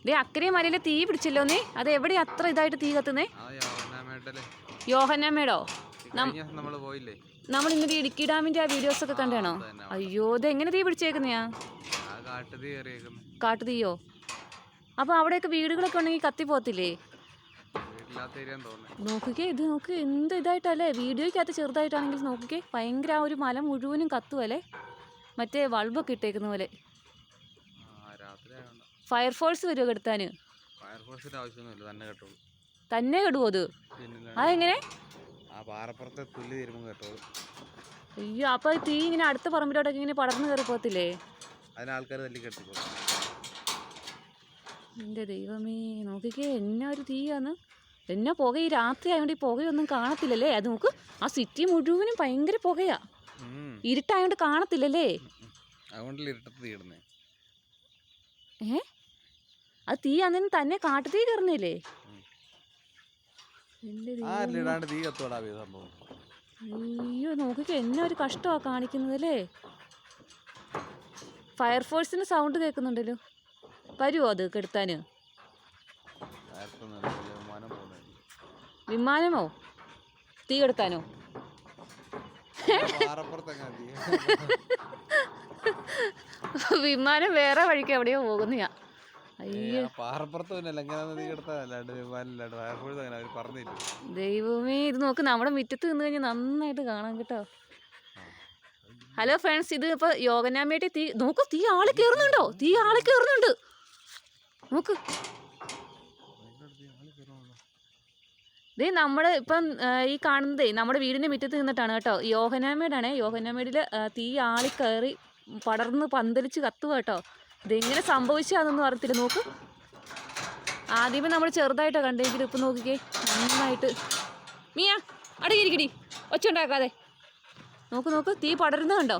ദേ അക്കരെ മലയിലെ തീ പിടിച്ചല്ലോ നീ. അത് എവിടെയാ അത്ര ഇതായിട്ട് തീ കത്തുന്നേ? യോഹന്നാമേടോ? നമ്മൾ ഇന്നലെ ഇടുക്കി ഡാമിന്റെ ആ വീഡിയോസ് ഒക്കെ കണ്ടാണോ? അയ്യോ ഇത് എങ്ങനെ തീ പിടിച്ചേക്കുന്നയാ? കാട്ടുതീയോ? അപ്പൊ അവിടെയൊക്കെ വീടുകളൊക്കെ ഉണ്ടെങ്കിൽ കത്തി പോകത്തില്ലേ? നോക്കിക്കേ, ഇത് നോക്ക് എന്ത് ഇതായിട്ടല്ലേ. വീഡിയോയ്ക്കകത്ത് ചെറുതായിട്ടാണെങ്കിൽ നോക്കിക്കേ, ഭയങ്കര ആ ഒരു മല മുഴുവനും കത്തുവല്ലേ, മറ്റേ ബൾബൊക്കെ ഇട്ടേക്കുന്ന പോലെ. ഫയർഫോഴ്സ് വരുമോ കെടുത്താന്? തന്നെ കെടുവോ അത്? അതെങ്ങനെ? അയ്യോ, അപ്പൊ തീ ഇങ്ങനെ അടുത്ത പറമ്പിലോട്ടൊക്കെ ഇങ്ങനെ പടർന്നു കയറി പോകത്തില്ലേ? എന്റെ ദൈവമേ, നോക്കിക്കേ എന്നാ ഒരു തീയാന്ന്, എന്നാ പുക. ഈ രാത്രി ആയതുകൊണ്ട് ഈ പുകയൊന്നും കാണത്തില്ലല്ലേ. അത് നോക്ക്, ആ സിറ്റി മുഴുവനും ഭയങ്കര പുകയാ. ഇരുട്ടായോണ്ട് കാണത്തില്ലല്ലേ. അത് തീ അന്നേരം തന്നെ കാട്ടുതീ കയറുന്നില്ലേ? അയ്യോ നോക്കിക്കേ എന്നാ ഒരു കഷ്ടമാ കാണിക്കുന്നത് അല്ലേ. ഫയർഫോഴ്സിന്റെ സൗണ്ട് കേൾക്കുന്നുണ്ടല്ലോ. വരുമോ അത് കെടുത്താന്? വിമാനമോ? തീ കെടുത്താനോ? വിമാനം വേറെ വഴിക്ക് എവിടെയോ പോകുന്നയാ. അയ്യോ ദൈവമേ, ഇത് നോക്ക്, നമ്മുടെ മുറ്റത്ത് നിന്ന് കഴിഞ്ഞാൽ നന്നായിട്ട് കാണാം കേട്ടോ. ഹലോ ഫ്രണ്ട്സ്, ഇത് ഇപ്പൊ യോഗനാമേട്ടി തീ നോക്ക്, തീ ആള് കയറുന്നുണ്ടോ? തീ ആള് കയറുന്നുണ്ട് നോക്ക്. ദേ നമ്മുടെ ഇപ്പം ഈ കാണുന്നതേ നമ്മുടെ വീടിന്റെ മുറ്റത്ത് നിന്നിട്ടാണ് കേട്ടോ. യോഹനാമേടാണേ. യോഹനാമേടിൽ തീ ആളി കയറി പടർന്ന് പന്തലിച്ച് കത്തുക കേട്ടോ. ഇതെങ്ങനെ സംഭവിച്ചാന്നൊന്നും അറിയത്തില്ല. നോക്ക്, ആദ്യമേ നമ്മൾ ചെറുതായിട്ടാണ് കണ്ടെങ്കിലും ഇപ്പം നോക്കിക്കേ നന്നായിട്ട്. മിയ അടങ്ങിയിരിക്കടി, ഒച്ച ഉണ്ടാക്കാതെ. നോക്ക് നോക്ക്, തീ പടരുന്നത് കണ്ടോ?